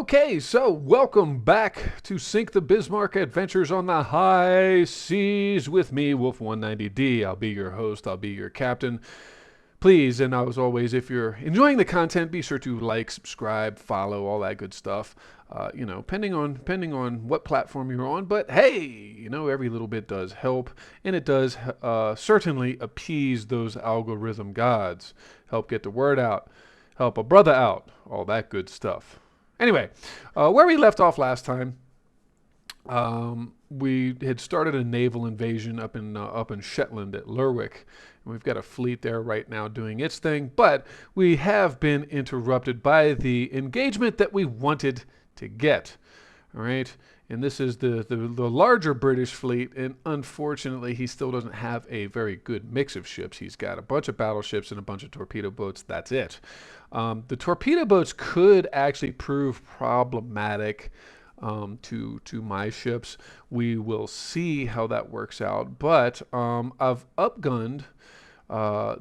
Okay, so welcome back to Sink the Bismarck Adventures on the High Seas with me, Wolf190D. I'll be your host, I'll be your captain. Please, and as always, if you're enjoying the content, be sure to like, subscribe, follow, all that good stuff. Depending on what platform you're on. But hey, every little bit does help, and it does certainly appease those algorithm gods. Help get the word out, help a brother out, all that good stuff. Anyway, where we left off last time, we had started a naval invasion up in Shetland at Lerwick. And we've got a fleet there right now doing its thing, but we have been interrupted by the engagement that we wanted to get. All right, and this is the larger British fleet, and unfortunately, he still doesn't have a very good mix of ships. He's got a bunch of battleships and a bunch of torpedo boats. That's it. The torpedo boats could actually prove problematic to my ships. We will see how that works out. But I've upgunned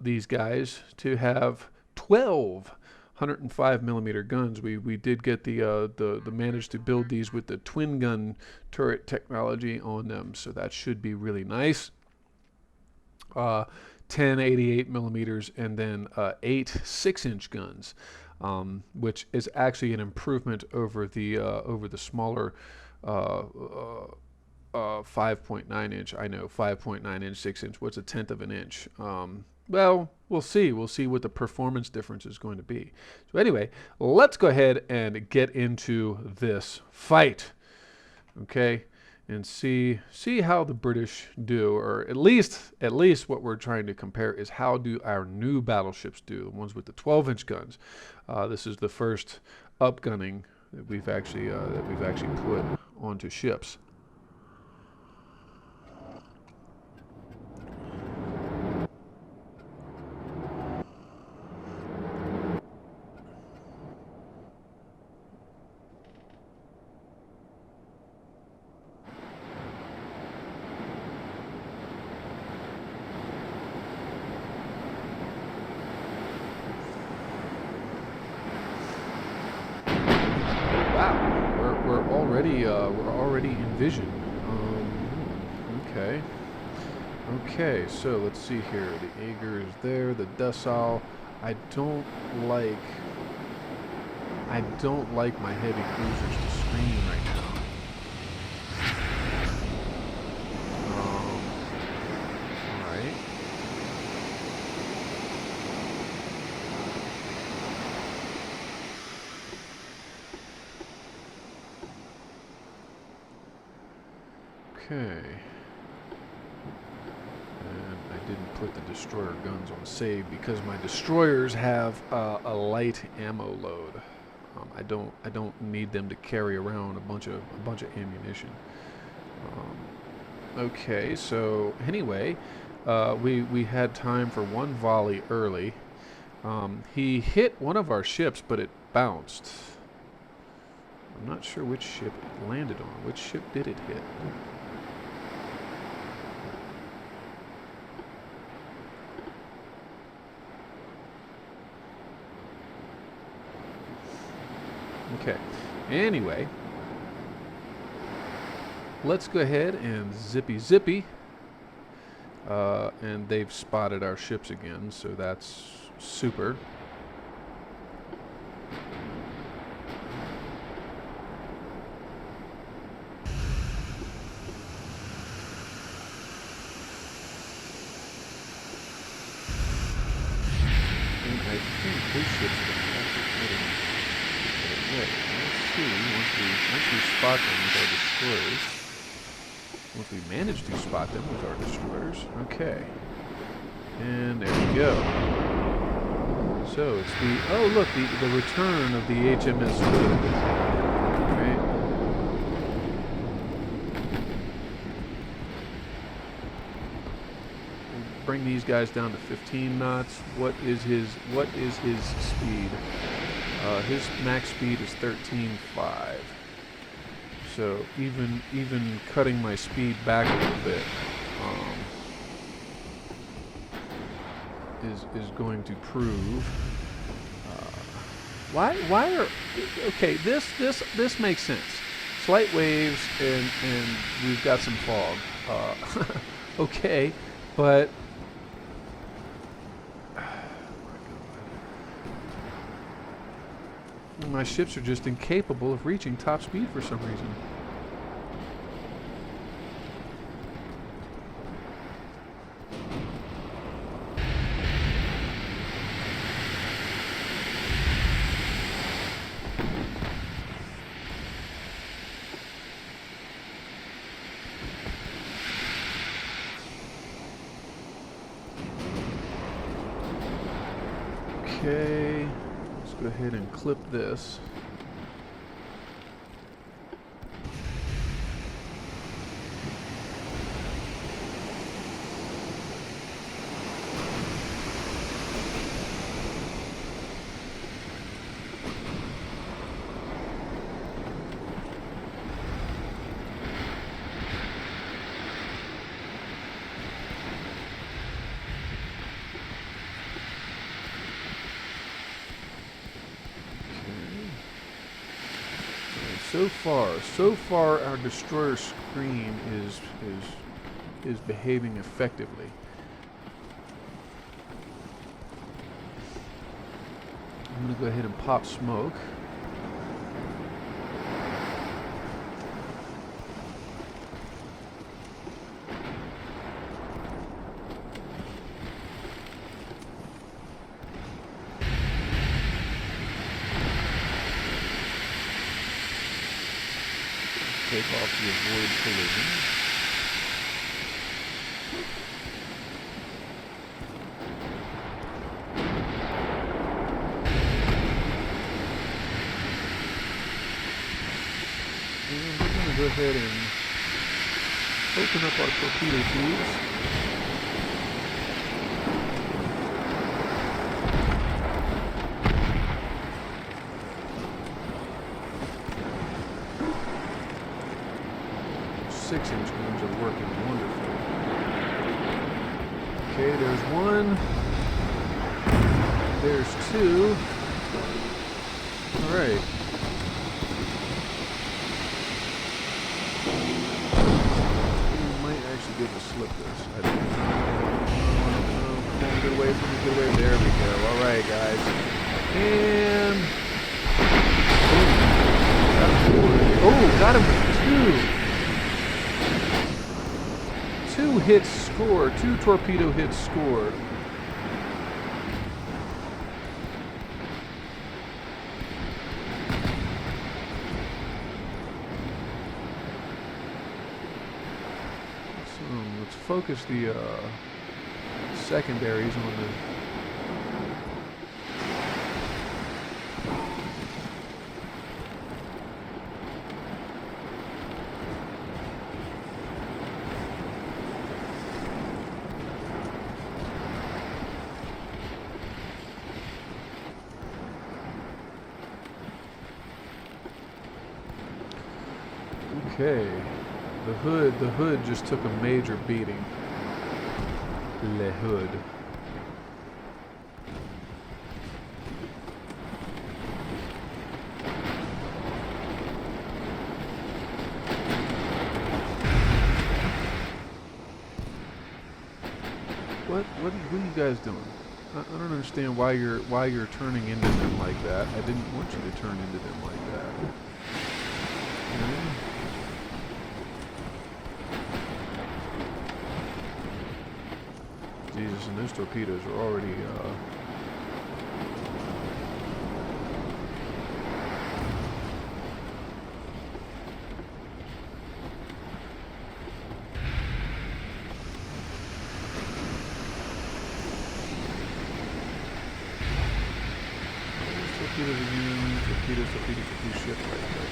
these guys to have 12 105 millimeter guns. We did get the manage to build these with the twin gun turret technology on them, so that should be really nice. 10 88 millimeters and then 8 6-inch guns, which is actually an improvement over the smaller 5.9 inch. I know 5.9 inch, 6-inch. What's a tenth of an inch? Well, we'll see. We'll see what the performance difference is going to be. So anyway, let's go ahead and get into this fight, okay, and see how the British do, or at least what we're trying to compare is how do our new battleships do, the ones with the 12-inch guns. This is the first upgunning that we've actually put onto ships. We're already in vision. Okay, so let's see here. The Ager is there, the Dessau. I don't like my heavy cruisers to screen right now. Alright. Okay. And I didn't put the destroyer guns on save because my destroyers have a light ammo load. I don't need them to carry around a bunch of ammunition. Okay, so anyway, we had time for one volley early. He hit one of our ships, but it bounced. I'm not sure which ship it landed on. Which ship did it hit? Okay, anyway, let's go ahead and zippy. And they've spotted our ships again, so that's super. And I think his ships are actually heading. Let's see, once we spot them with our destroyers, once we manage to spot them with our destroyers, okay, and there we go. So it's the return of the HMS Hood, right? Bring these guys down to 15 knots. What is his speed? His max speed is 13.5. So even cutting my speed back a little bit is going to prove Why are okay? This makes sense. Slight waves and we've got some fog. Okay, but my ships are just incapable of reaching top speed for some reason. Okay, let's go ahead and clip this. So far, our destroyer screen is behaving effectively. I'm going to go ahead and pop smoke. Take off the avoid collision. And we're going to go ahead and open up our torpedo tubes. 6-inch guns are working wonderfully. Okay, there's one. There's two. All right. We might actually be able to slip this. I think. Come on, get away from me, get away. There we go. All right, guys. And got him with two. 2 hits scored. 2 torpedo hits scored. So let's focus the secondaries on the. Okay, the hood just took a major beating. Le hood. What are you guys doing? I don't understand why you're turning into them like that. I didn't want you to turn into them like that. Okay. Jesus, and those torpedoes are already torpedoes again, torpedoes, ship right there.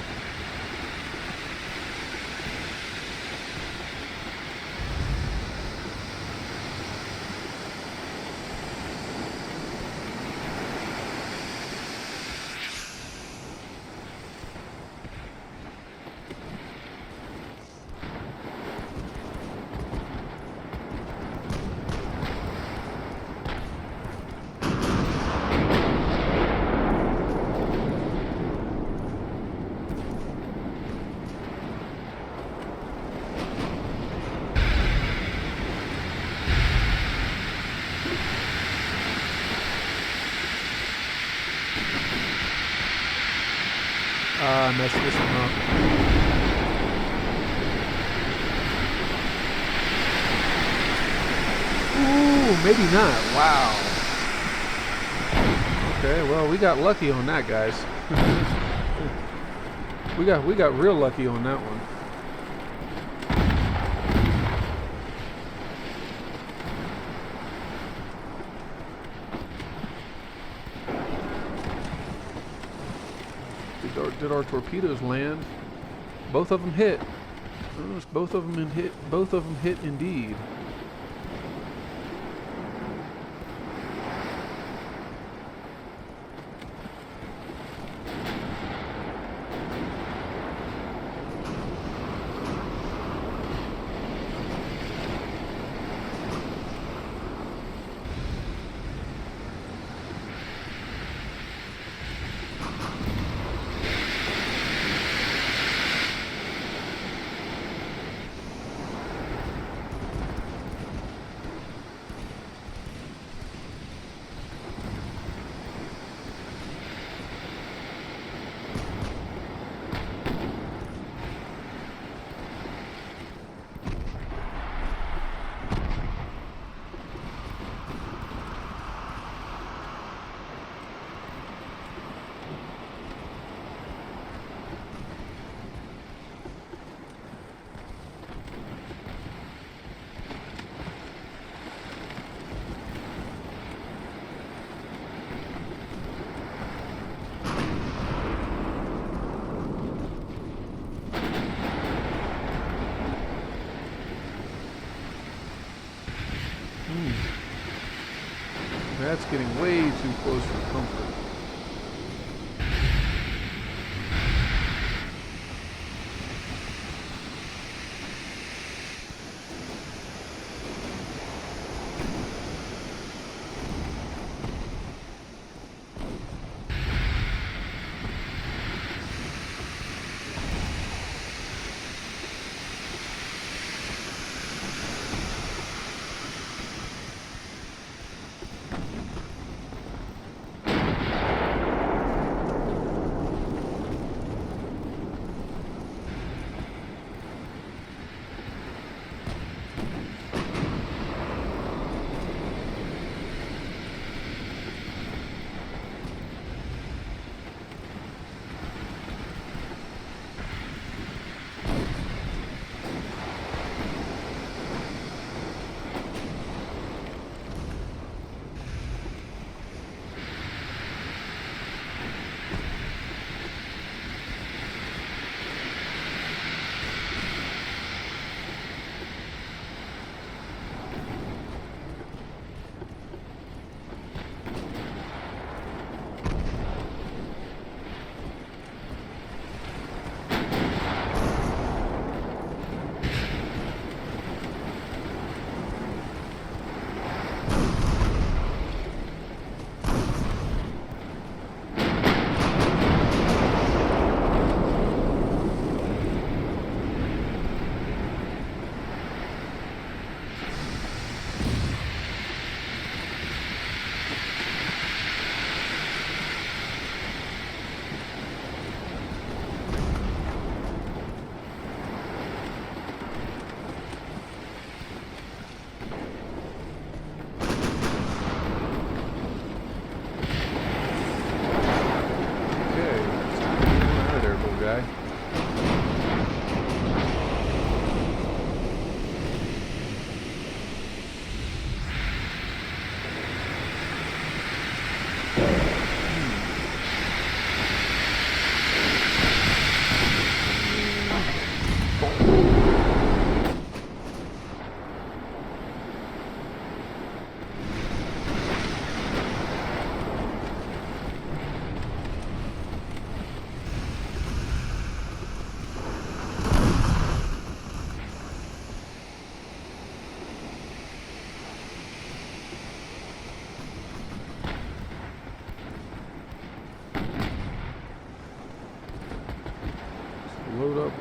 I messed this one up. Ooh, maybe not. Wow. Okay, well, we got lucky on that, guys. we got real lucky on that one. Did our torpedoes land? Both of them hit. Oh, both of them hit. Both of them hit indeed. That's getting way too close for comfort.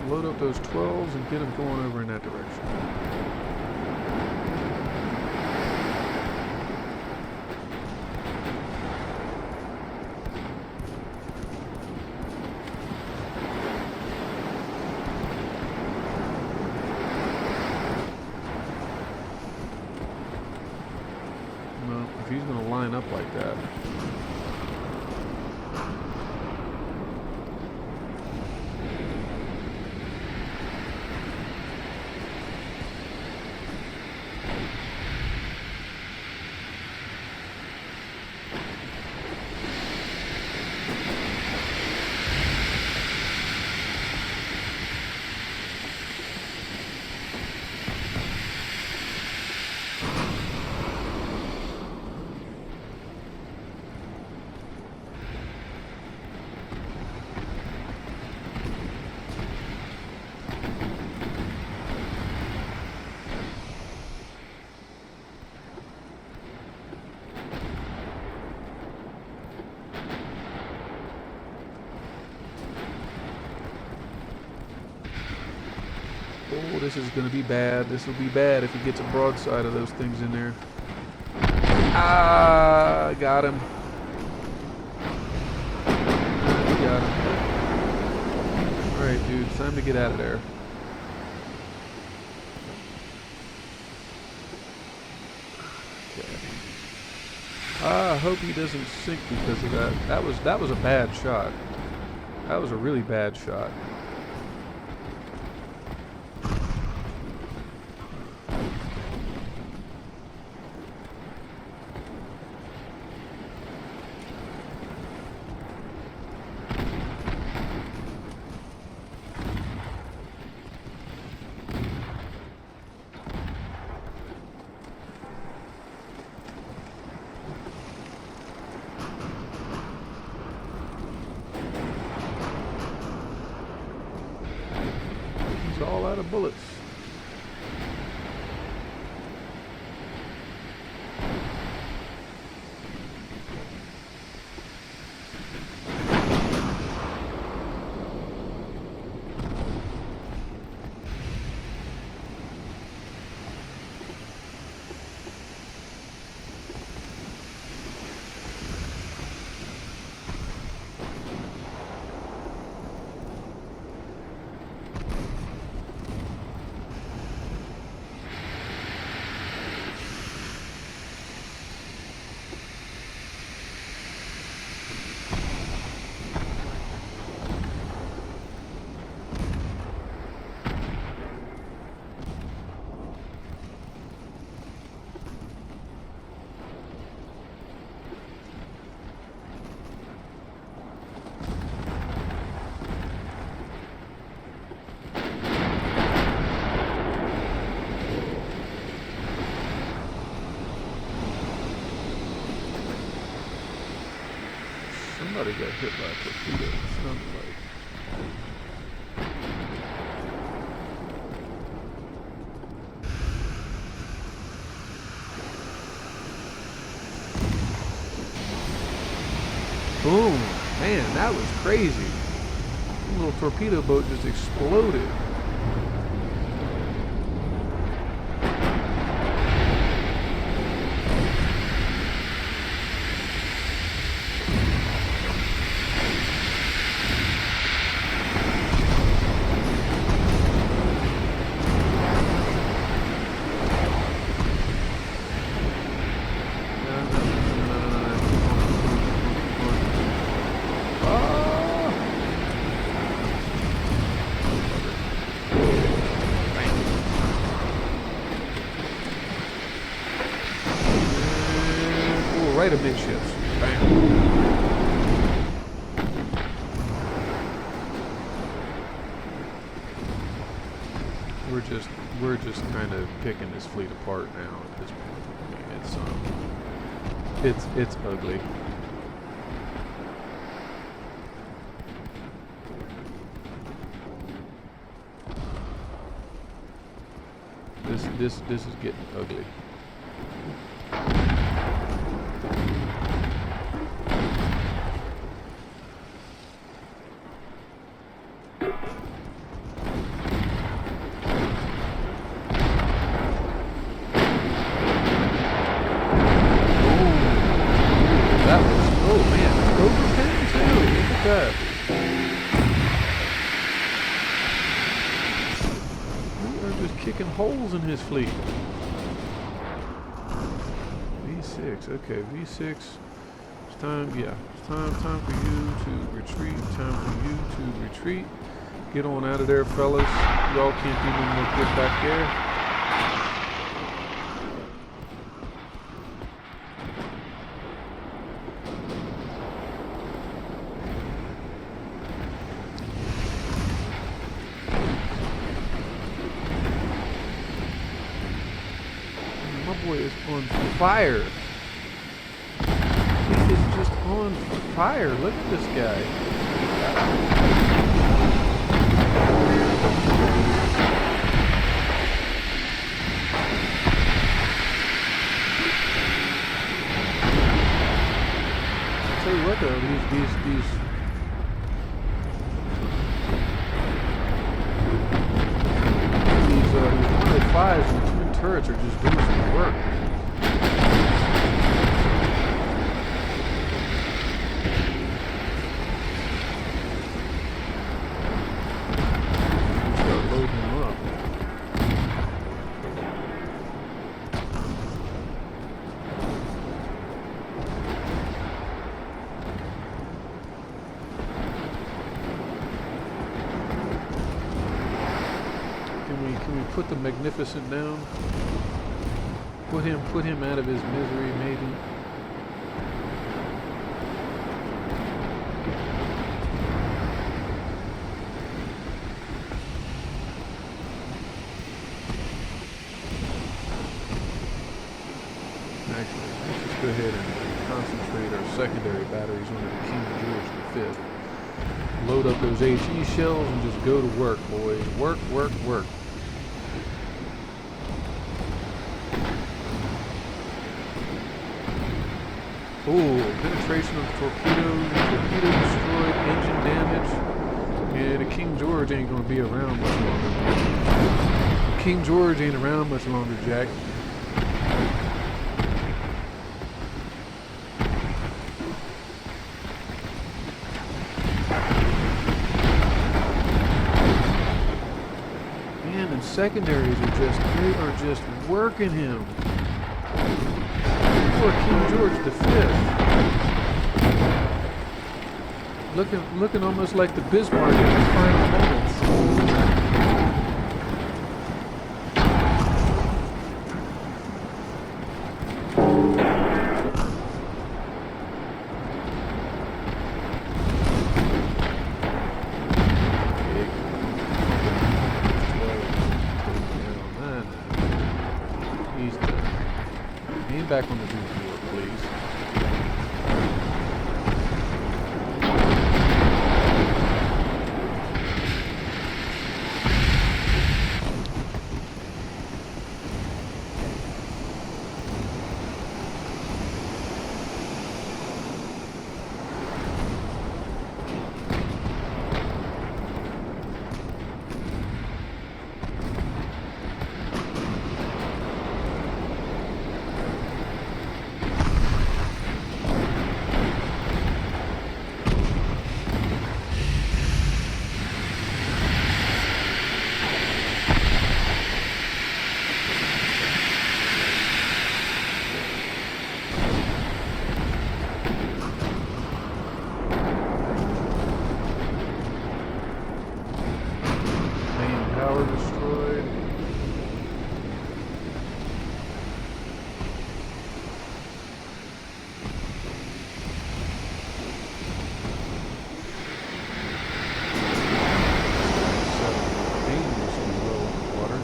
Load up those 12s and get them going over in that direction. line up like that. Oh, this is going to be bad. This will be bad if he gets a broadside of those things in there. Ah, got him. Got him. All right, dude, it's time to get out of there. Okay. I hope he doesn't sink because of that. That was a bad shot. That was a really bad shot. He's all out of bullets. Somebody got hit by a torpedo, it sounded like. Boom! Man, that was crazy. The little torpedo boat just exploded. Right amidships. Bam. We're just kind of picking this fleet apart now at this point. I mean, it's ugly. This is getting ugly. We are just kicking holes in his fleet. These V6. Okay, V6. It's time. Yeah, it's time for you to retreat. Time for you to retreat. Get on out of there, fellas. Y'all can't do no more good back there. My boy is on fire. He is just on fire. Look at this guy. I'll tell you what though, these 105s and twin turrets are just doing some work. Start loading them up. Can we put the Magnificent down? Put him out of his misery, maybe. Actually, let's just go ahead and concentrate our secondary batteries on the King George V. Load up those HE shells and just go to work, boys. Work, work, work. Ooh, penetration of torpedoes, torpedo destroyed, engine damage. Yeah, the King George ain't gonna be around much longer. King George ain't around much longer, Jack. Man, and secondaries are just working him. Poor King George V. Looking almost like the Bismarck in his final moments. He's done. Aim back on the board, please. Power destroyed. Dangerously low water.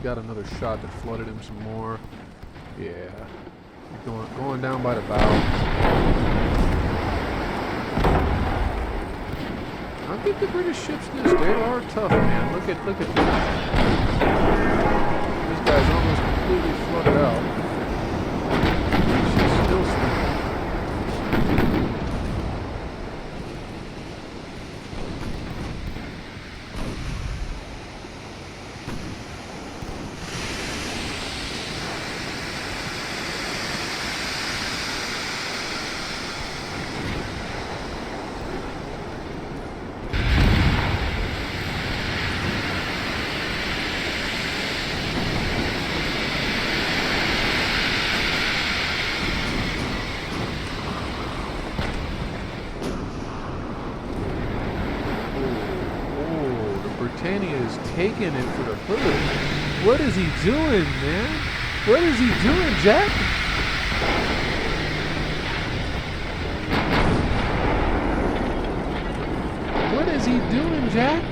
Got another shot that flooded him some more. Yeah, going down by the bow. I'll give the British ships this. They are tough, man. Look at this. This guy's almost completely flooded out. She's still swimming. Britannia is taking it for the hood. What is he doing, man? What is he doing, Jack? What is he doing, Jack?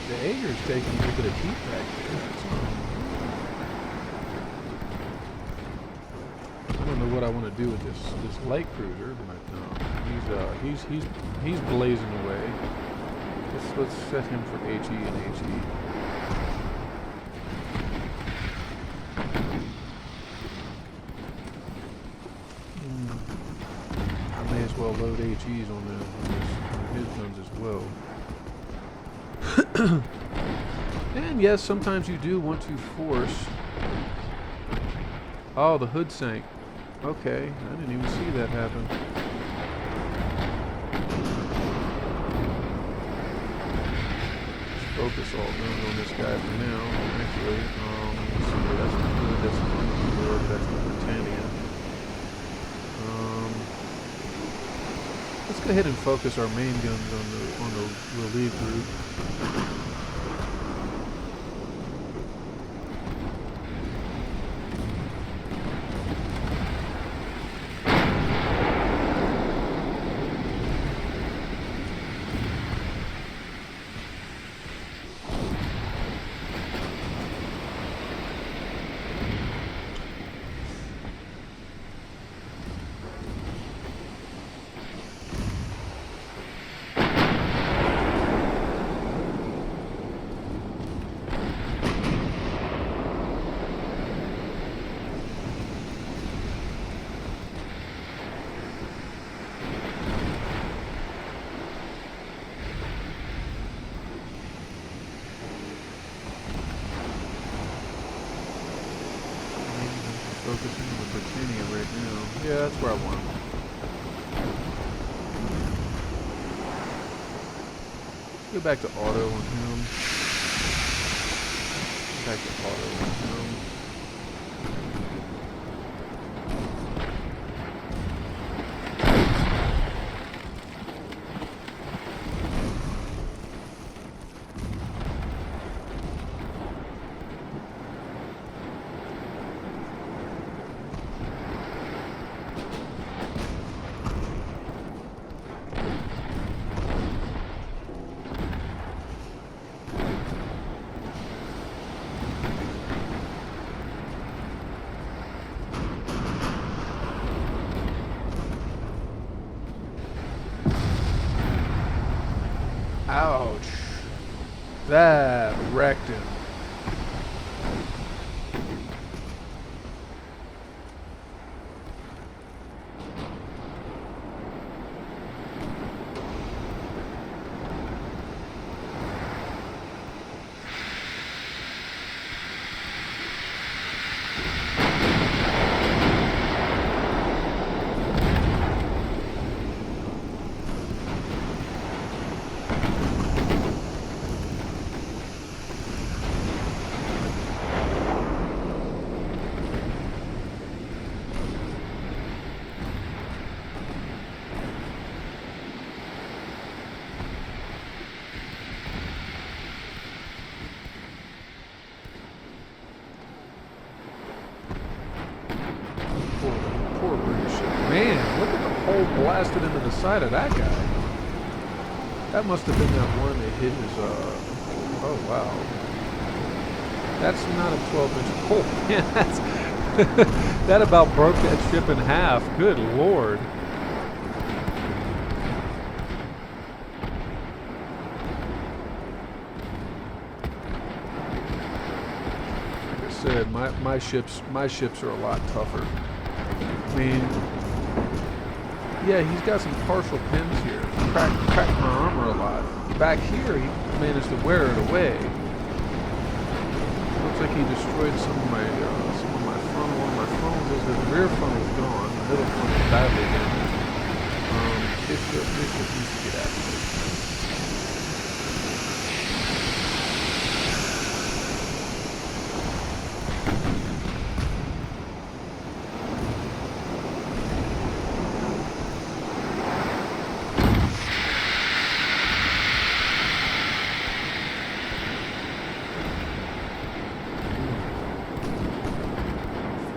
The Ager's taking a little bit of heat back there. I don't know what I want to do with this light cruiser, but he's blazing away. Let's set him for HE and HE. I may as well load HEs on his guns as well. And yes, sometimes you do want to force. Oh, the hood sank. Okay, I didn't even see that happen. Let's focus all guns on this guy for now. Actually, let's see, that's the hood, that's the Bismarck, that's the Britannia. Let's go ahead and focus our main guns on the relief group. Focusing on the Britannia right now. Yeah, that's where I want him. Go back to auto on him. Back to auto on him. That wrecked him. Poor British ship. Man, look at the hole blasted into the side of that guy. That must have been that one that hit his, oh wow. That's not a 12-inch hole. Yeah, that's, that about broke that ship in half. Good Lord. Like I said, my ships are a lot tougher. I mean, yeah, he's got some partial pins here. Cracked my armor a lot. Back here, he managed to wear it away. Looks like he destroyed some of my funnel. One of my funnels, the rear funnel's gone. The middle funnel's badly damaged. This ship needs to get activated.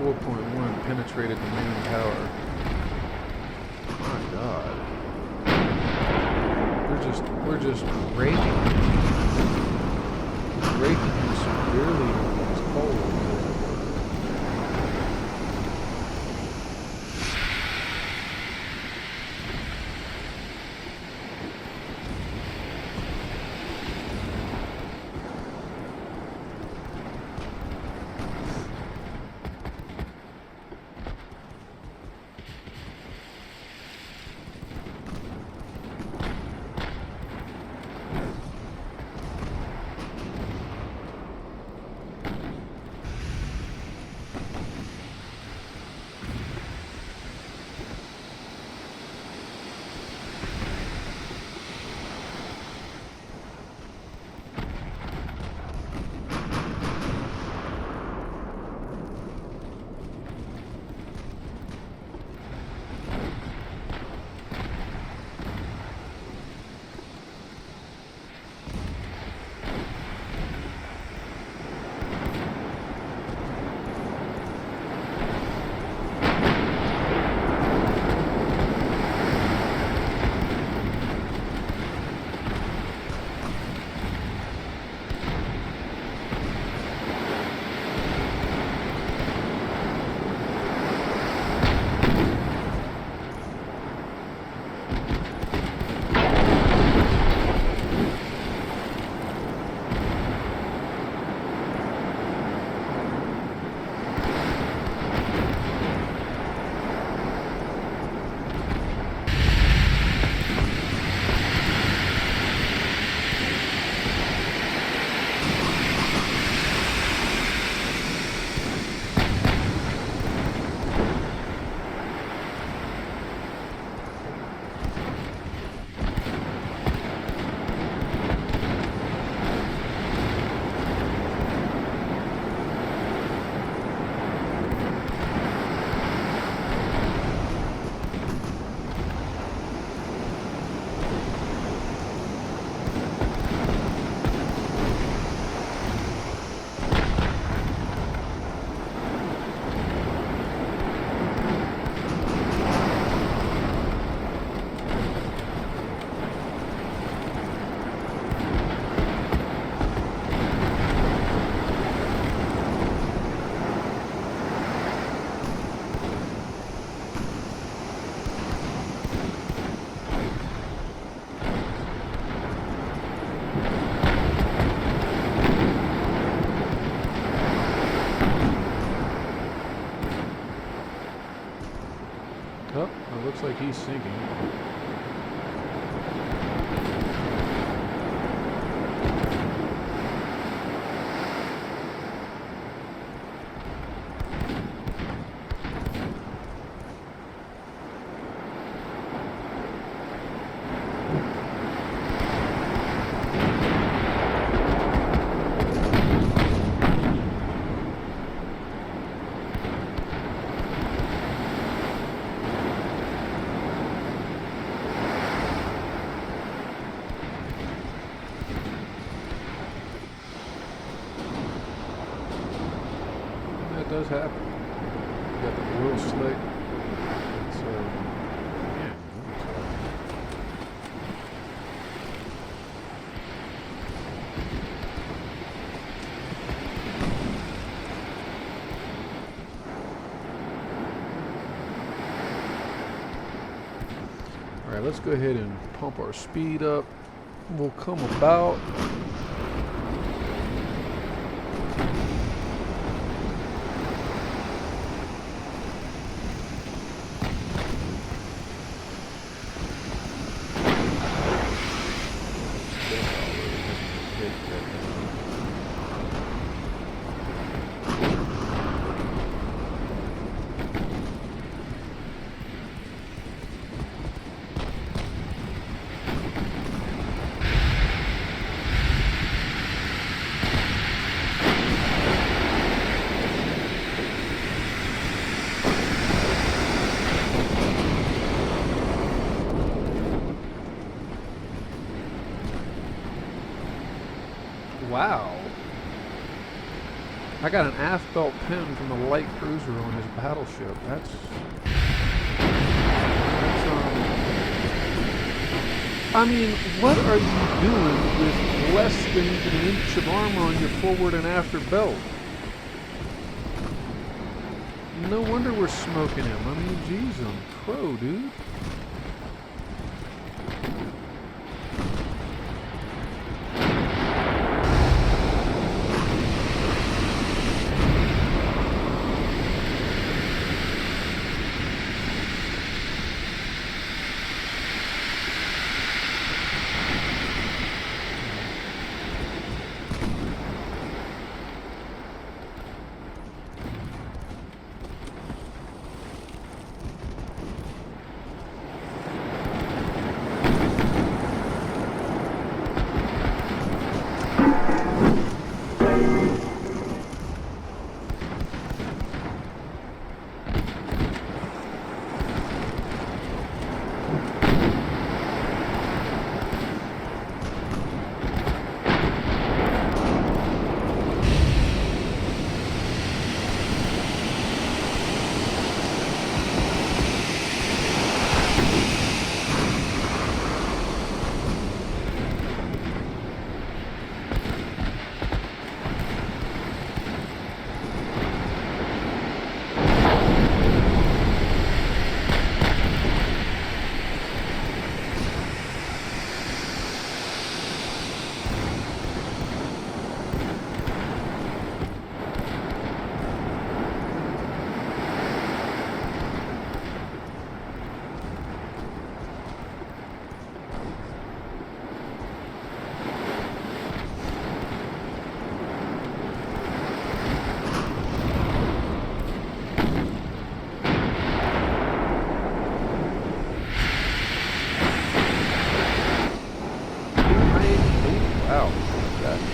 4.1 penetrated the main tower. My God. We're just raking him severely with these poles. looks like he's sinking. Does happen. You got the oil slick. So, yeah. All right, let's go ahead and pump our speed up. We'll come about. Wow. I got an aft belt pin from the light cruiser on his battleship. That's I mean, what are you doing with less than an inch of armor on your forward and after belt? No wonder we're smoking him. I mean, geez, I'm pro, dude.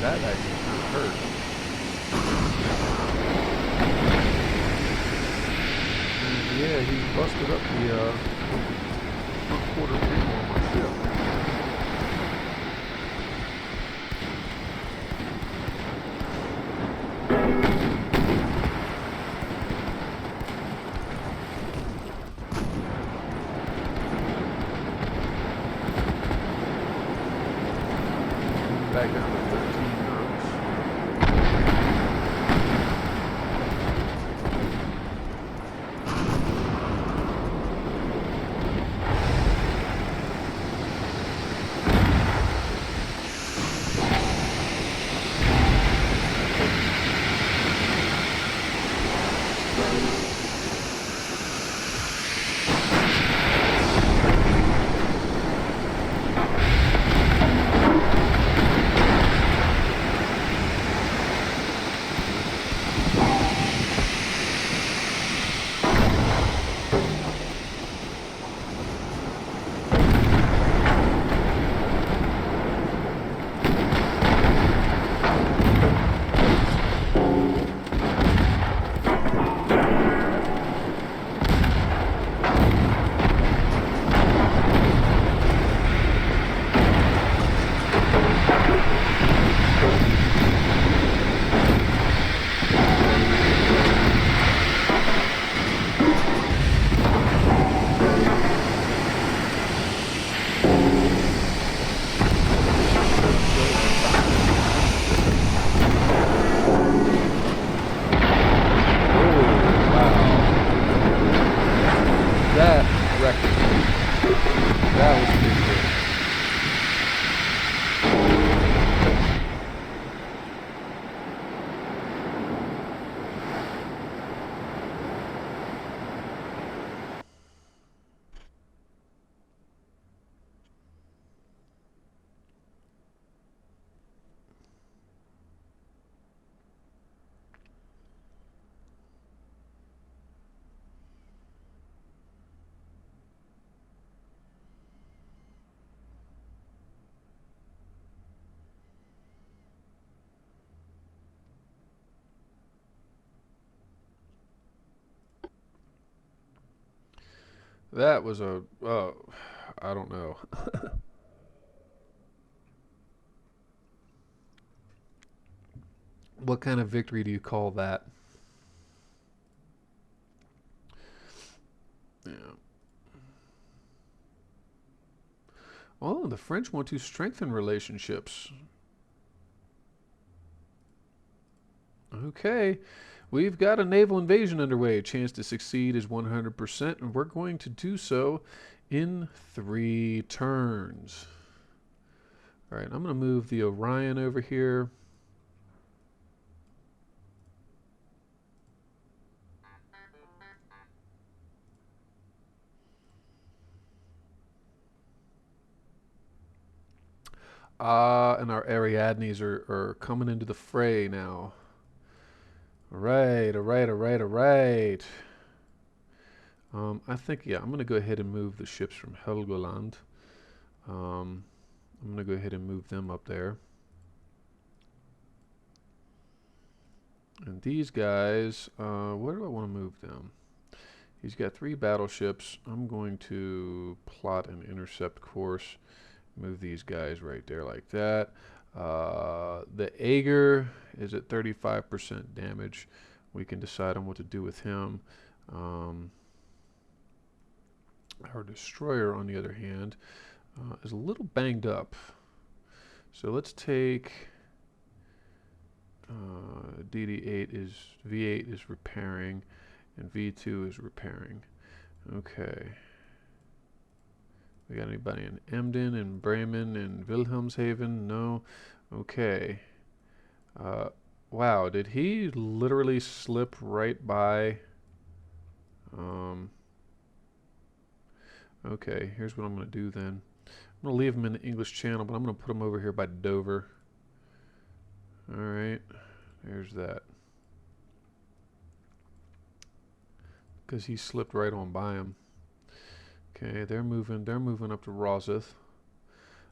That actually kind of hurt. And yeah, he busted up the front quarter panel on my ship. Back down to 13 knots. That was a, I don't know. What kind of victory do you call that? Yeah. Oh, the French want to strengthen relationships. Okay. We've got a naval invasion underway. Chance to succeed is 100%, and we're going to do so in 3 turns. All right, I'm going to move the Orion over here. And our Ariadnes are coming into the fray now. All right, all right, all right, all right. I think, yeah, I'm going to go ahead and move the ships from Helgoland. I'm going to go ahead and move them up there. And these guys, where do I want to move them? He's got 3 battleships. I'm going to plot an intercept course. Move these guys right there like that. The Ager is at 35% damage. We can decide on what to do with him. Our destroyer, on the other hand, is a little banged up. So let's take DD8 is V8 is repairing, and V2 is repairing. Okay. We got anybody in Emden and Bremen and Wilhelmshaven? No. Okay. Wow, did he literally slip right by? Okay, here's what I'm going to do then. I'm going to leave him in the English Channel, but I'm going to put him over here by Dover. All right, there's that. Because he slipped right on by him. Okay, they're moving up to Rosyth.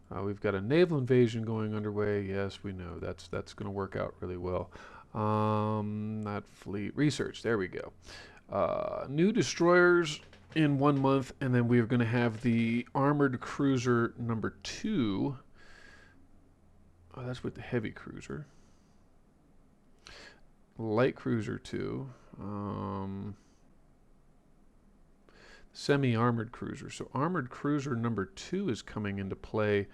We've got a naval invasion going underway. Yes, we know that's going to work out really well. Not fleet research. There we go. New destroyers in 1 month, and then we are going to have the armored cruiser number 2. Oh, that's with the heavy cruiser. Light cruiser 2. Semi-armored cruiser. So armored cruiser number 2 is coming into play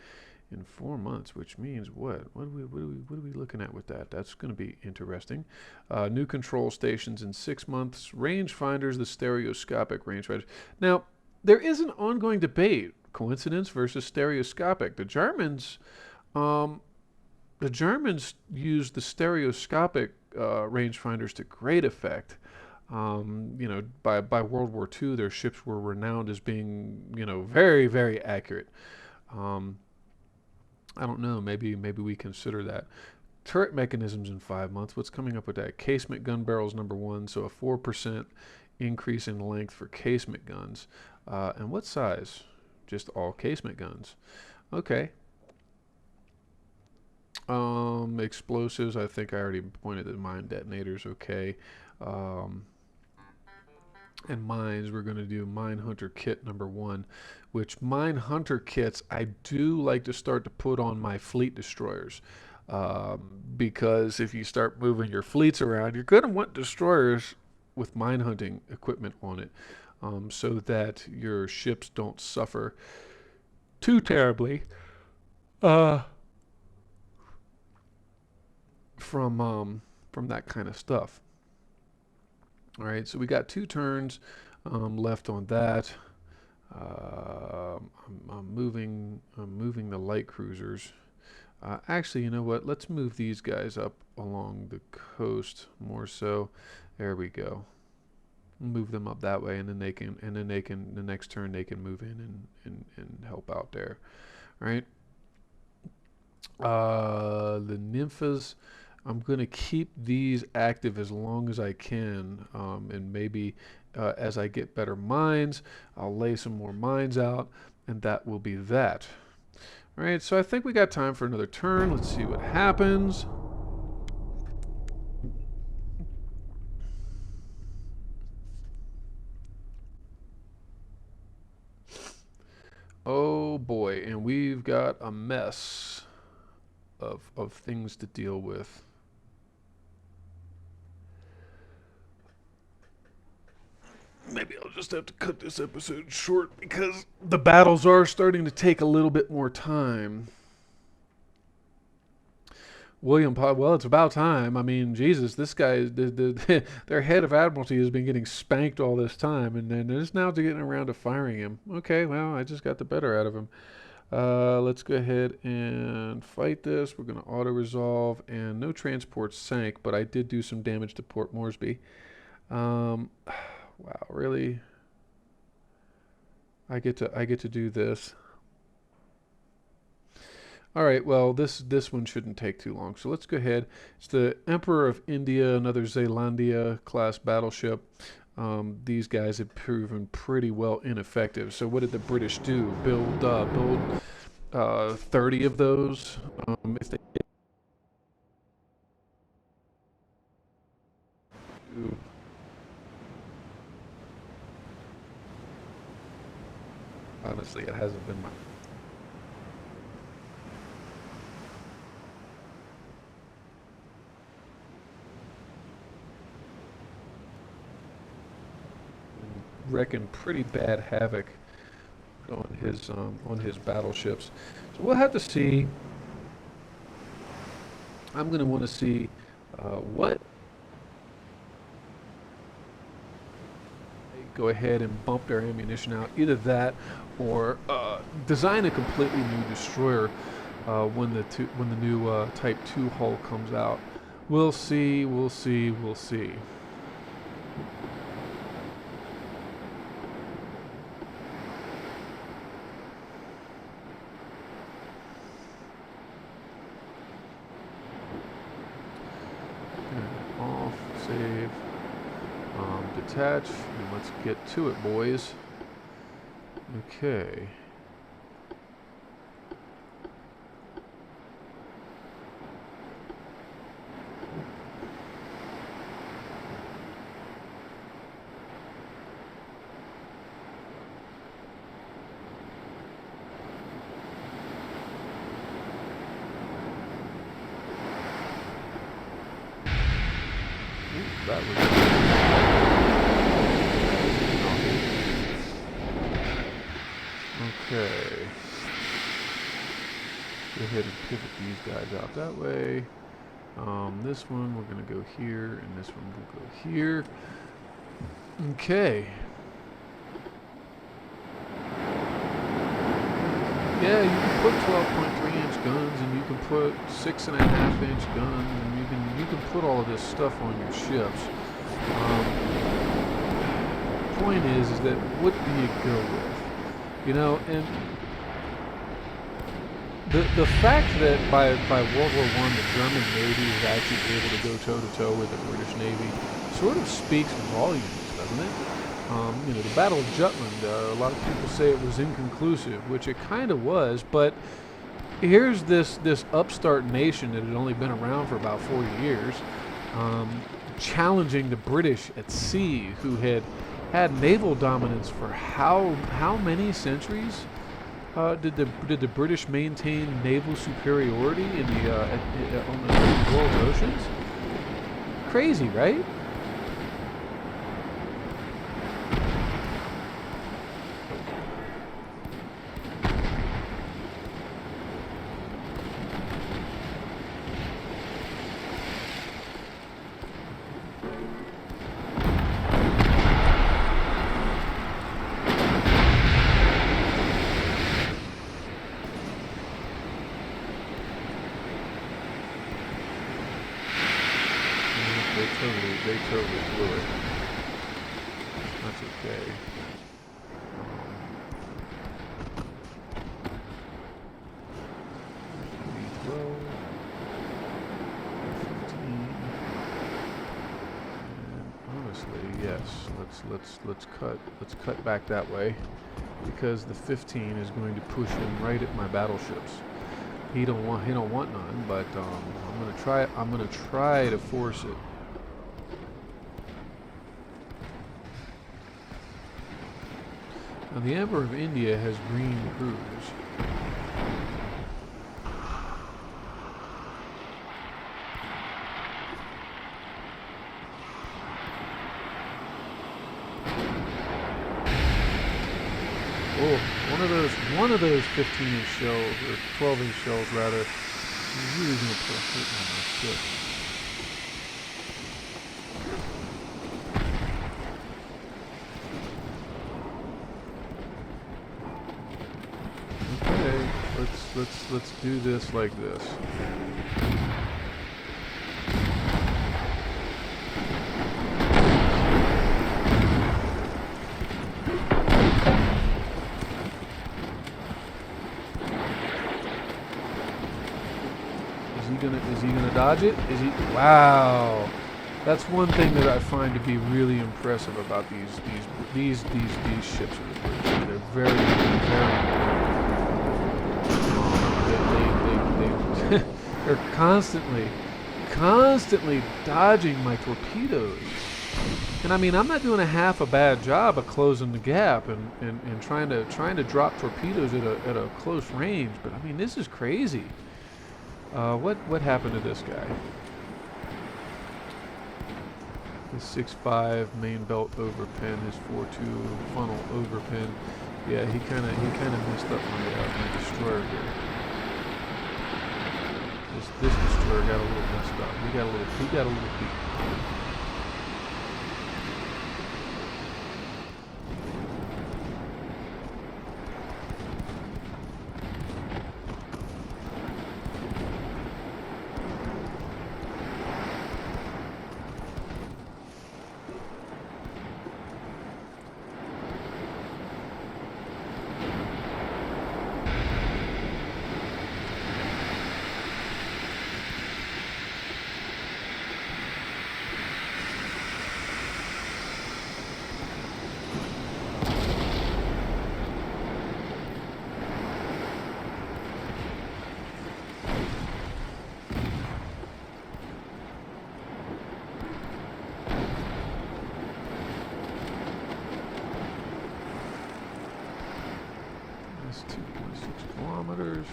in 4 months, which means what? What are we looking at with that? That's going to be interesting. New control stations in 6 months. Rangefinders, the stereoscopic rangefinders. Now, there is an ongoing debate: coincidence versus stereoscopic. The Germans used the stereoscopic rangefinders to great effect. You know, by World War II, their ships were renowned as being, you know, very, very accurate. I don't know. Maybe we consider that. Turret mechanisms in 5 months. What's coming up with that? Casement gun barrels number 1, so a 4% increase in length for casement guns. And what size? Just all casement guns. Okay. Explosives. I think I already pointed at mine detonators. Okay. And mines, we're going to do Mine Hunter Kit number 1, which Mine Hunter kits I do like to start to put on my fleet destroyers. Because if you start moving your fleets around, you're going to want destroyers with mine hunting equipment on it, so that your ships don't suffer too terribly from that kind of stuff. All right, so we got 2 turns left on that. I'm moving the light cruisers. Actually, you know what? Let's move these guys up along the coast more so. There we go. Move them up that way, and then they can, the next turn they can move in and help out there. All right. The nymphas, I'm going to keep these active as long as I can, and maybe as I get better mines, I'll lay some more mines out, and that will be that. All right, so I think we got time for another turn. Let's see what happens. Oh boy, and we've got a mess of things to deal with. Maybe I'll just have to cut this episode short because the battles are starting to take a little bit more time. Well, it's about time. I mean, Jesus, this guy, their head of admiralty has been getting spanked all this time, and then just now to getting around to firing him. Okay, well, I just got the better out of him. Let's go ahead and fight this. We're going to auto-resolve, and no transports sank, but I did do some damage to Port Moresby. Wow, really? I get to do this. All right, well, this one shouldn't take too long. So let's go ahead. It's the Emperor of India, another Zealandia class battleship. These guys have proven pretty well ineffective. So what did the British do? Build 30 of those. If they do, honestly, it hasn't been my wrecking pretty bad havoc on his battleships. So we'll have to see. I'm going to want to see what go ahead and bump their ammunition out. Either that, or design a completely new destroyer when the new Type 2 hull comes out. We'll see. We'll see. We'll see. Off, save, detach, and let's get to it, boys. Okay. That was okay. Go ahead and pivot these guys out that way. This one we're going to go here, and this one will go here. Okay. Yeah, you can put 12.3-inch guns, and you can put 6.5-inch guns, and you can put all of this stuff on your ships. Point is that what do you go with? You know, and the fact that by World War I the German Navy was actually able to go toe-to-toe with the British Navy sort of speaks volumes, doesn't it? You know, the Battle of Jutland, a lot of people say it was inconclusive, which it kind of was, but here's this upstart nation that had only been around for about 40 years, challenging the British at sea, who had naval dominance for how many centuries? Did the British maintain naval superiority in on the world's oceans? Crazy, right? They totally blew it. That's okay. 12, 15, and honestly, yes. Let's cut back that way, because the 15 is going to push him right at my battleships. He don't want none, but I'm gonna try to force it. Now the Emperor of India has green cruise. Oh, one of those 15-inch shells, or 12-inch shells rather, is really gonna put a hit on my ship. Okay, let's do this like this. Is he gonna dodge it? Is he? Wow, that's one thing that I find to be really impressive about these ships. They're very they're constantly dodging my torpedoes. And I mean, I'm not doing a half a bad job of closing the gap and trying to drop torpedoes at a close range. But I mean, this is crazy. What happened to this guy? His 6.5 main belt overpin, his 4.2 funnel overpin. Yeah, he kind of messed up my destroyer here. This destroyer got a little messed up. He got a little beat. That's 2.6 kilometers.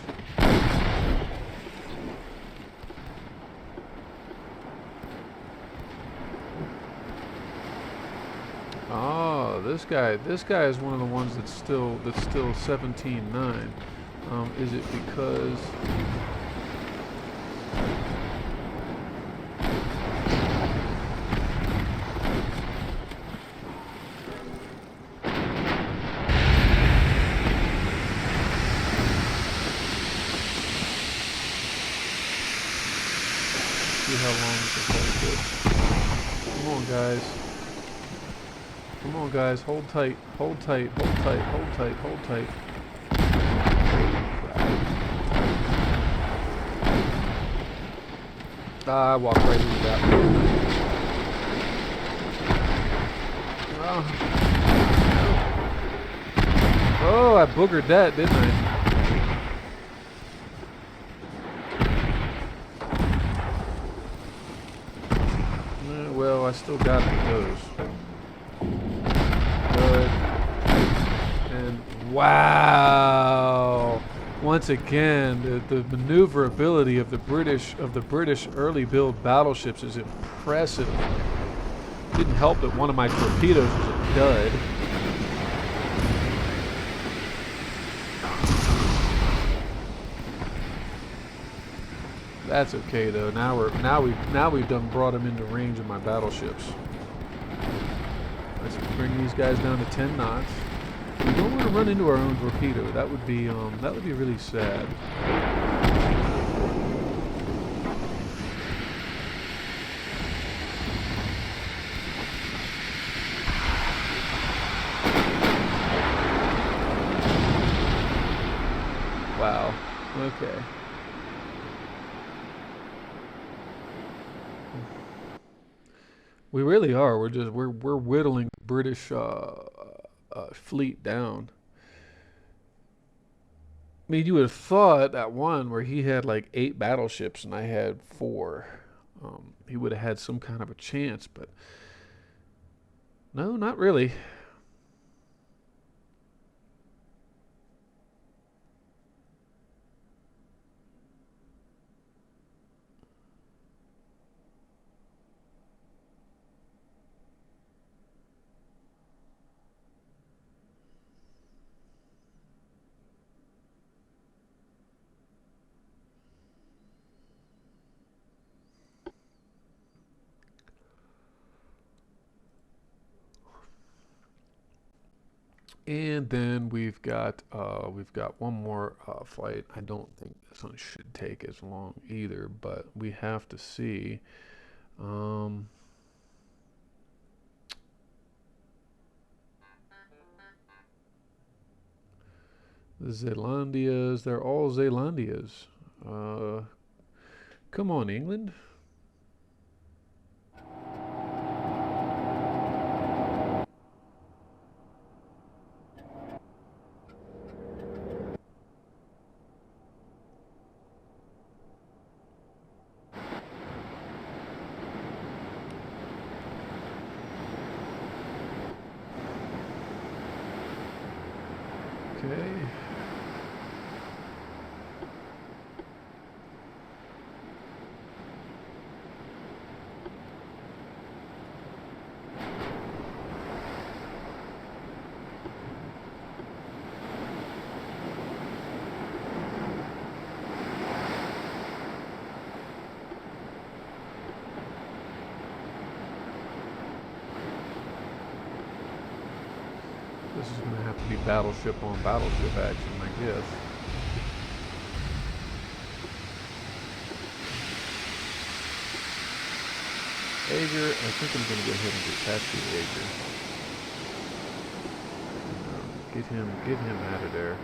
Oh, this guy is one of the ones that's still 17.9. Is it because see how long we can hold this? Come on, guys. Come on, guys. Hold tight. Hold tight. Hold tight. Hold tight. Hold tight. I walked right into that. Oh, I boogered that, didn't I? Well, I still got those. Good. And wow! Once again, the maneuverability of the British early build battleships is impressive. Didn't help that one of my torpedoes was a dud. That's okay though. Now we've done brought them into range of my battleships. Let's bring these guys down to 10 knots. We don't want to run into our own torpedo. That would be really sad. Wow. Okay. We really are. We're whittling the British fleet down. I mean, you would have thought that one where he had like 8 battleships and I had 4, he would have had some kind of a chance, but no, not really. And then we've got one more flight. I don't think this one should take as long either, but we have to see. Um, the Zealandias, they're all Zealandias. Uh, Come on, England. Okay. This is going to have to be battleship on battleship action, I guess. Ager, I think I'm going to go ahead and detach the Ager. Get him out of there.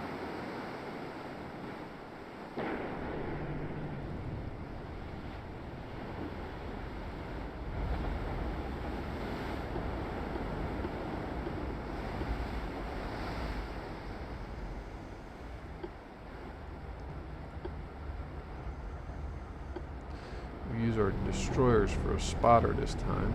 We use our destroyers for a spotter this time.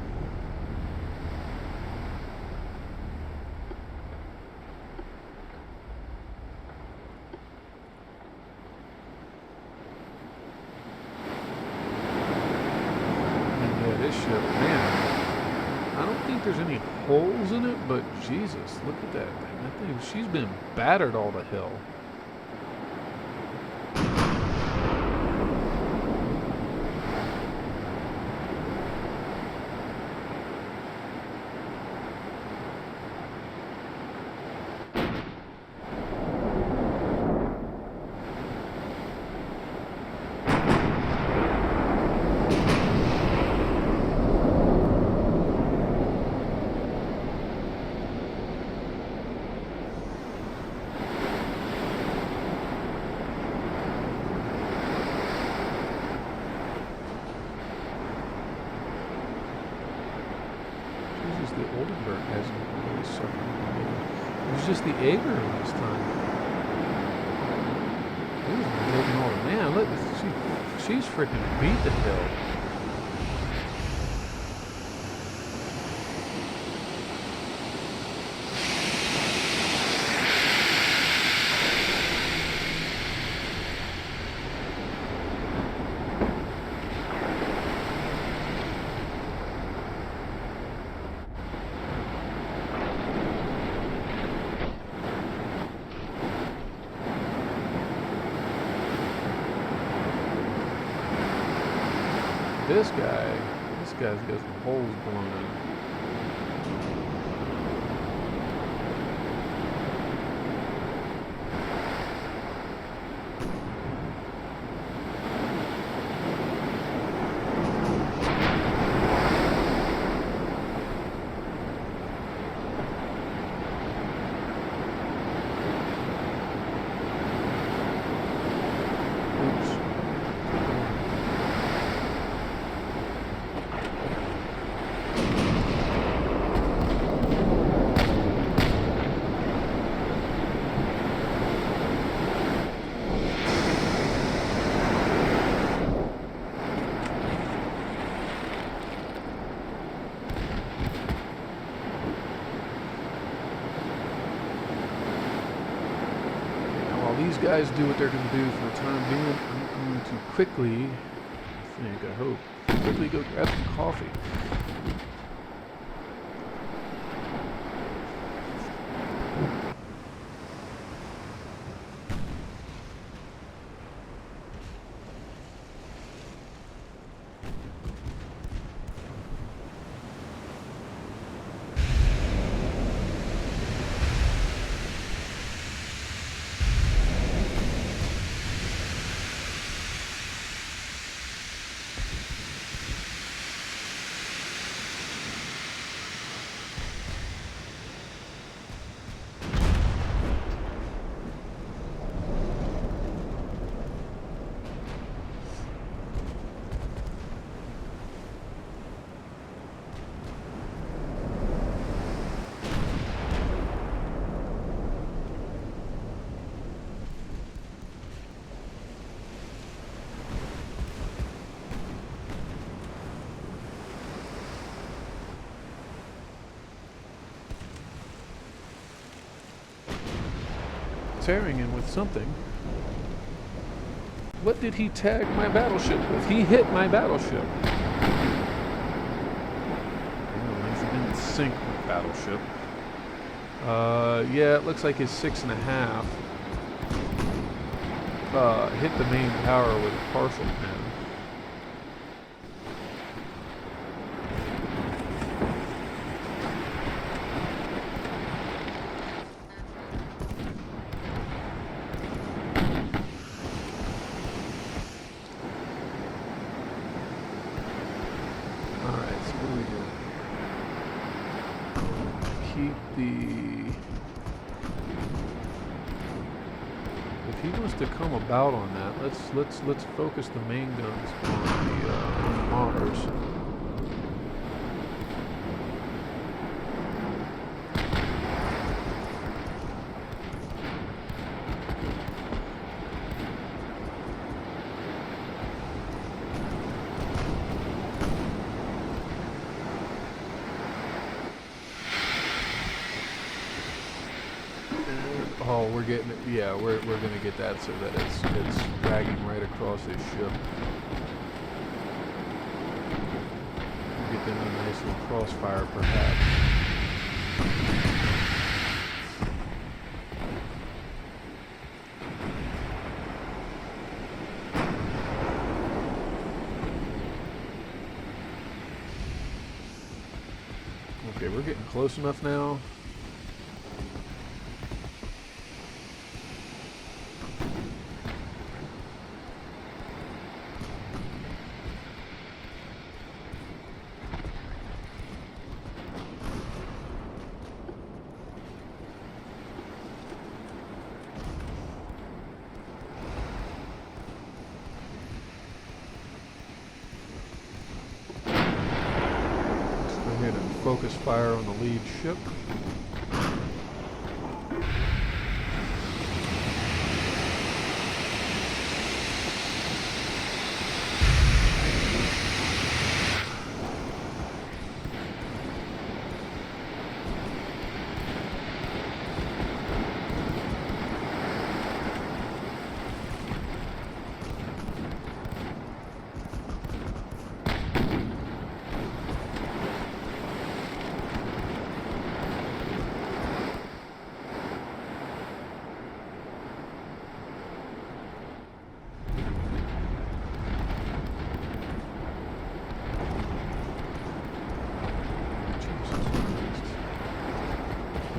This ship, man, I don't think there's any holes in it, but Jesus, look at that thing. That thing, she's been battered all to hell. The Oldenburg hasn't really suffered. It was just the Ager last time. It was taking all the man. Look, she's freaking beat the hell. This guy's got some holes blown in. These guys do what they're going to do for the time being. I'm going to quickly, I hope, quickly go grab some coffee. tearing him with something. What did he tag my battleship with? He hit my battleship. He's in sync with battleship. Yeah, it looks like his 6.5 hit the main tower with a partial pin. If he wants to come about on that, let's focus the main guns on the Mars. Oh, we're getting it. Yeah, we're gonna get that so that it's dragging right across his ship. Get them a nice little crossfire, perhaps. Okay, we're getting close enough now. Focus fire on the lead ship.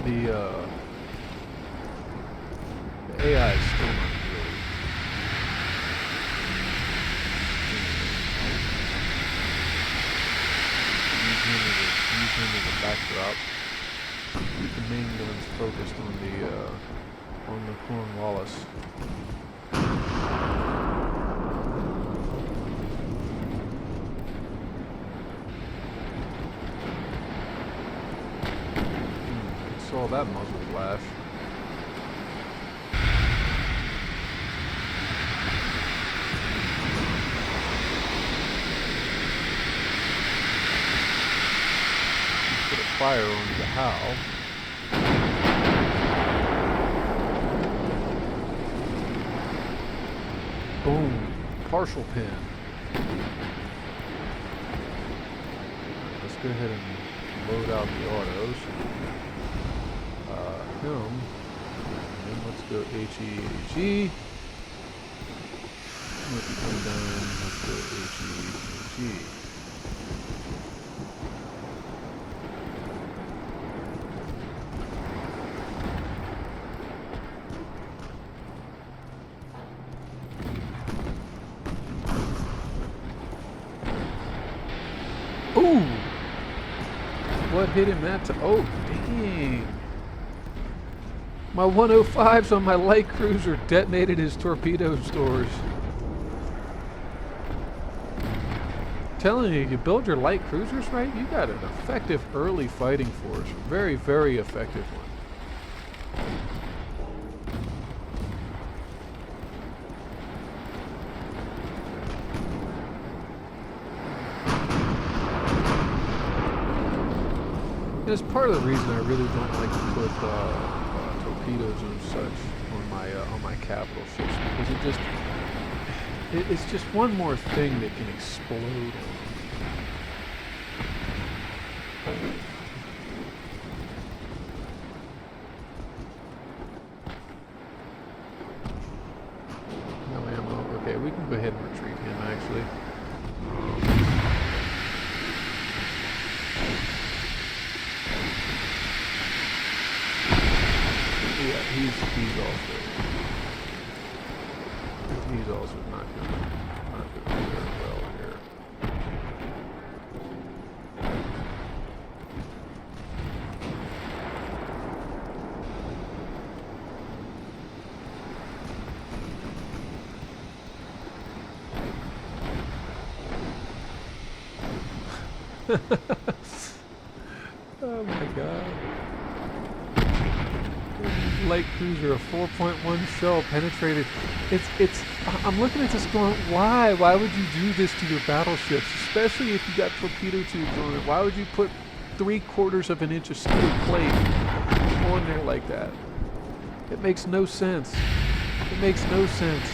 The AI is still not really. Use him as a backdrop. Keep the main guns focused on the Cornwallis. Saw that muzzle flash. Put a fire on the Howe. Boom. Partial pin. Let's go ahead and load out the autos. Him. And let's go HE. Let's come down. Let's go HE. Ooh! What hit him that time? Oh, dang! My 105s on my light cruiser detonated his torpedo stores. Telling you, you build your light cruisers right, you got an effective early fighting force. Very, very effective one. And it's part of the reason I really don't like to put torpedoes and such on on my capital ships, because it's just one more thing that can explode. No ammo. Okay, we can go ahead and retreat him actually. Yeah, he's also not doing very well here. Oh my god. Light cruiser, a 4.1 shell penetrated. I'm looking at this going, why? Why would you do this to your battleships? Especially if you got torpedo tubes on it. Why would you put 3/4 of an inch of steel plate on there like that? It makes no sense. It makes no sense.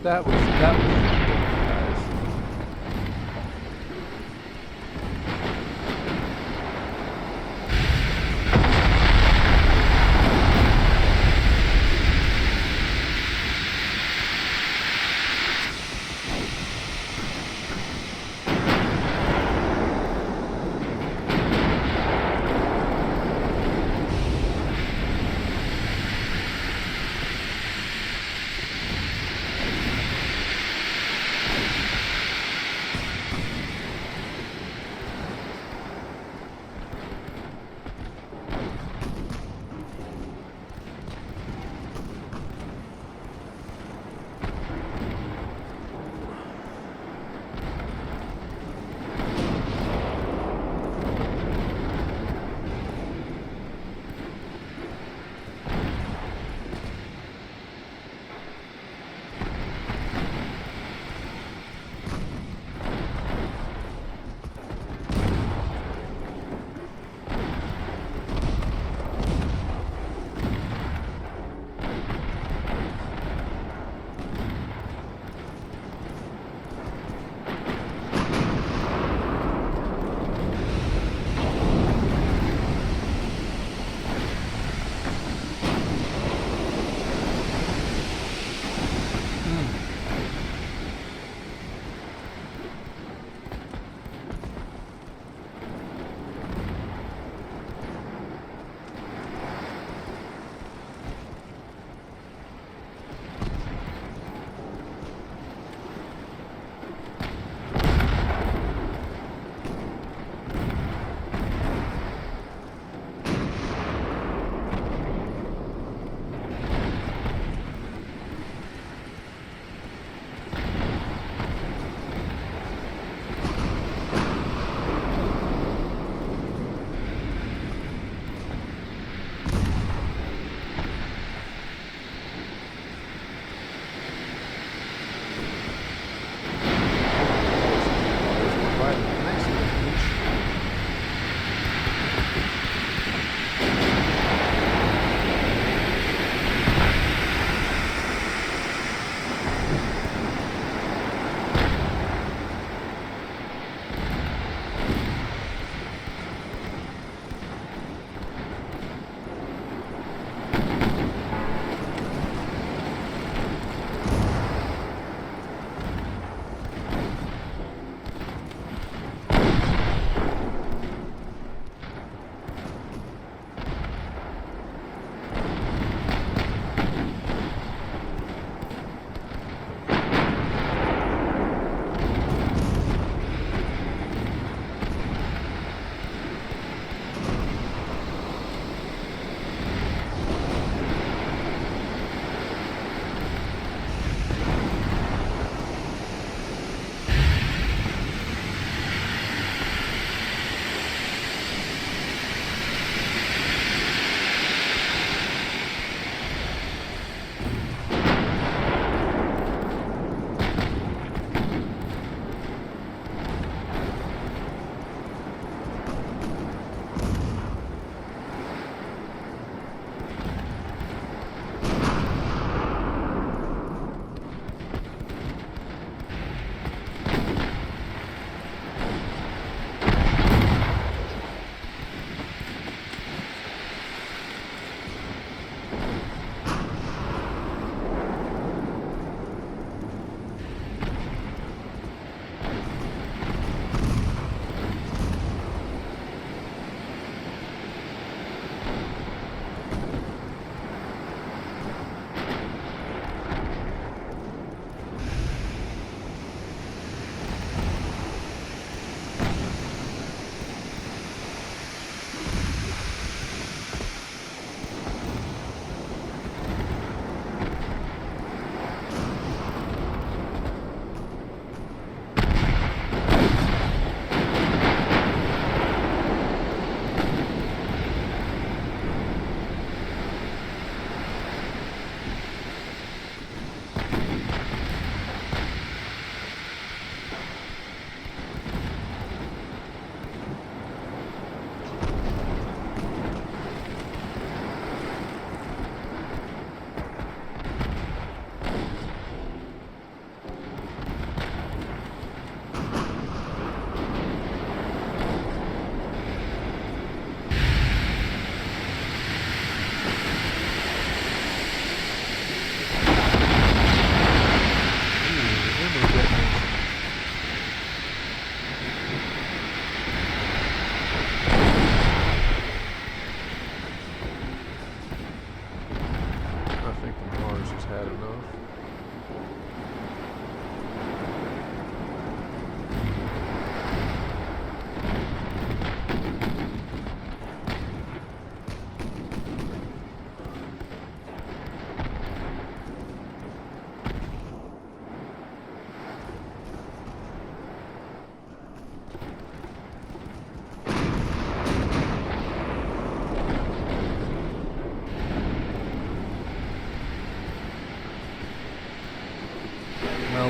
That was guys.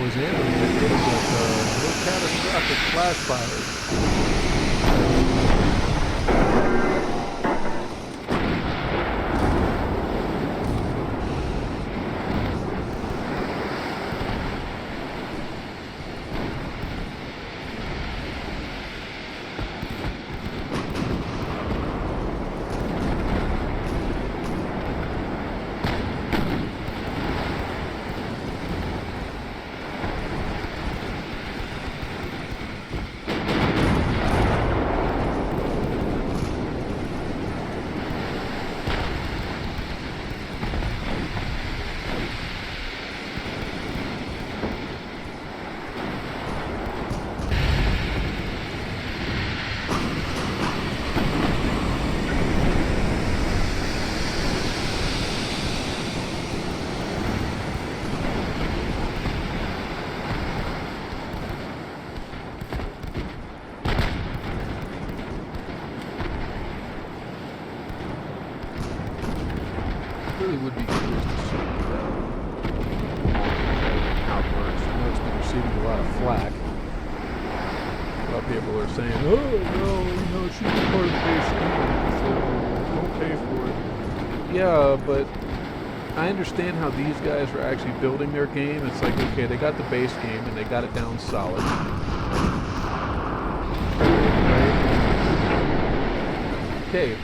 Alexander and get rid of no catastrophic flash fires. Really would be curious to see how it works. I know it's been receiving a lot of flack. A lot of people are saying, "Oh, well, it should be part of the base game, so don't pay for it." Yeah, but I understand how these guys are actually building their game. It's like, okay, they got the base game and they got it down solid. Okay, it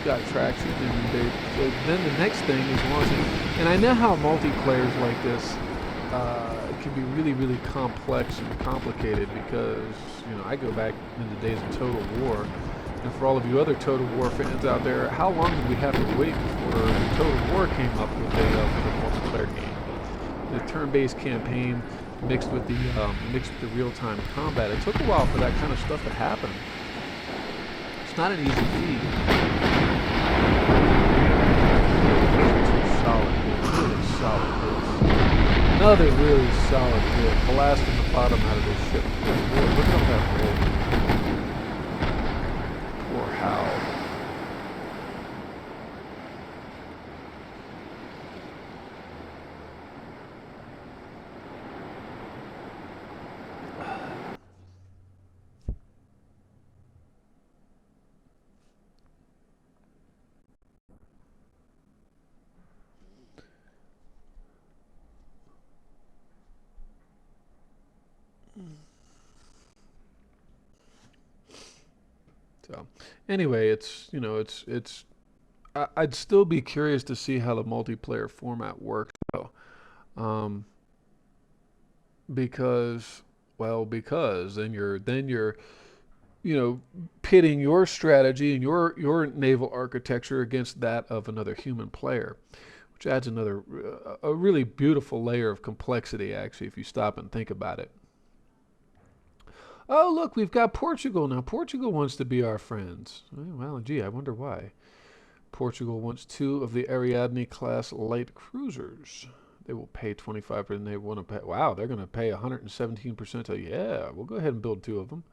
got traction, and so then the next thing is launching. And I know how multiplayers like this can be really, really complex and complicated because, I go back in the days of Total War, and for all of you other Total War fans out there, how long did we have to wait before Total War came up with a multiplayer game? The turn-based campaign mixed with the real-time combat. It took a while for that kind of stuff to happen. It's not an easy feat. Solid hit, really solid hits. Another really solid hit, blasting the bottom out of this ship. Look at that roll. Poor Hal. So, anyway, I'd still be curious to see how the multiplayer format works, though, um, because then you're pitting your strategy and your naval architecture against that of another human player, which adds another a really beautiful layer of complexity, actually, if you stop and think about it. Oh, look, we've got Portugal now. Portugal wants to be our friends. Well, gee, I wonder why. Portugal wants 2 of the Ariadne-class light cruisers. They will pay 25%. They want to pay. Wow, they're going to pay 117%. Yeah, we'll go ahead and build 2 of them.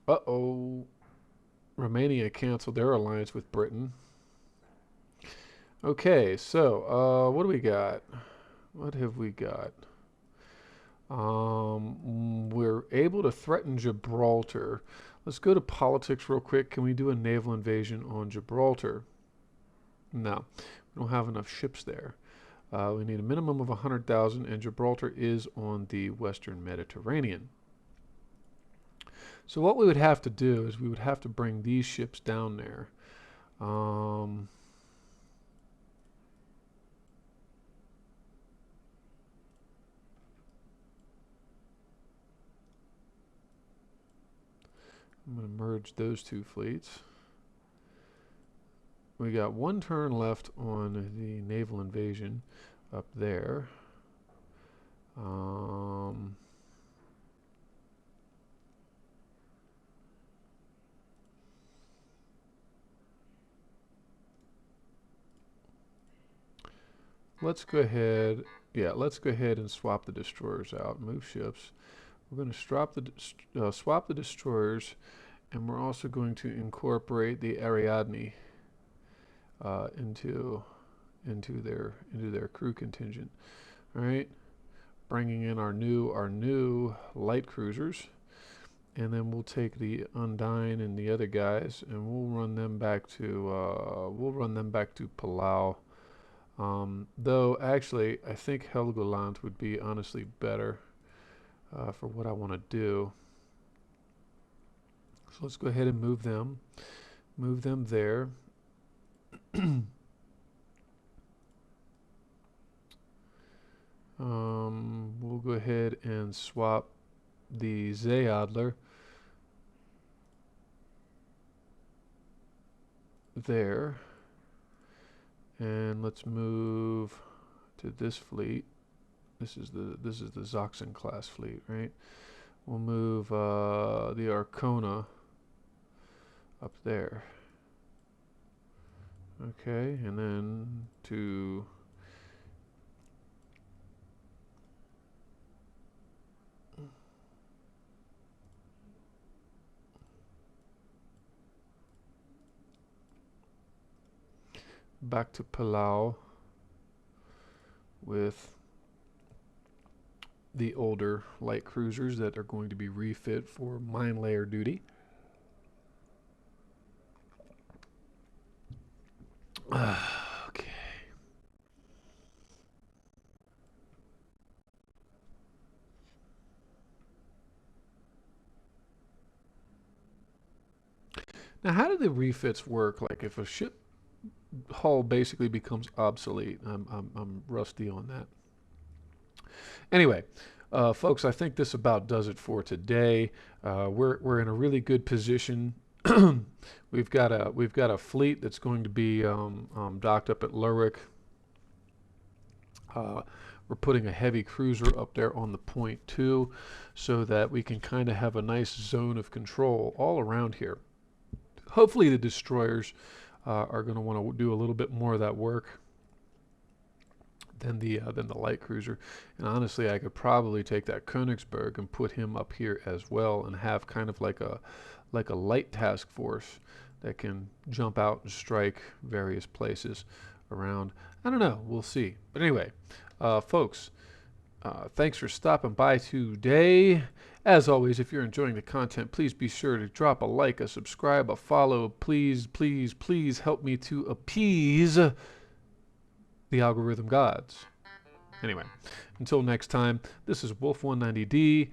Uh-oh. Romania canceled their alliance with Britain. Okay, so what do we got? What have we got? We're able to threaten Gibraltar. Let's go to politics real quick. Can we do a naval invasion on Gibraltar? No, we don't have enough ships there. We need a minimum of 100,000, and Gibraltar is on the Western Mediterranean. So what we would have to do is we would have to bring these ships down there. I'm going to merge those 2 fleets. We got 1 turn left on the naval invasion up there. Let's go ahead. Yeah, let's go ahead and swap the destroyers out. Move ships. We're going to swap the destroyers, and we're also going to incorporate the Ariadne into into their crew contingent. All right, bringing in our new light cruisers, and then we'll take the Undine and the other guys, and we'll run them back to Palau. Though actually, I think Helgoland would be honestly better for what I want to do. So let's go ahead and move them there. We'll go ahead and swap the Zayadler there, and let's move to this fleet. This is the Zoxan class fleet, right? We'll move the Arcona up there. Okay, and then to back to Palau with the older light cruisers that are going to be refit for mine layer duty. Okay. Now, how do the refits work? Like, if a ship hull basically becomes obsolete, I'm rusty on that. Anyway, folks, I think this about does it for today. We're in a really good position. We've got a fleet that's going to be docked up at Lerwick. We're putting a heavy cruiser up there on the point too, so that we can kind of have a nice zone of control all around here. Hopefully the destroyers are going to want to do a little bit more of that work than the light cruiser. And honestly, I could probably take that Königsberg and put him up here as well, and have kind of like a light task force that can jump out and strike various places around. I don't know, we'll see. But anyway, folks, thanks for stopping by today. As always, if you're enjoying the content, please be sure to drop a like, a subscribe, a follow. Please, please, please help me to appease the algorithm gods. Anyway, until next time, this is Wolf190D.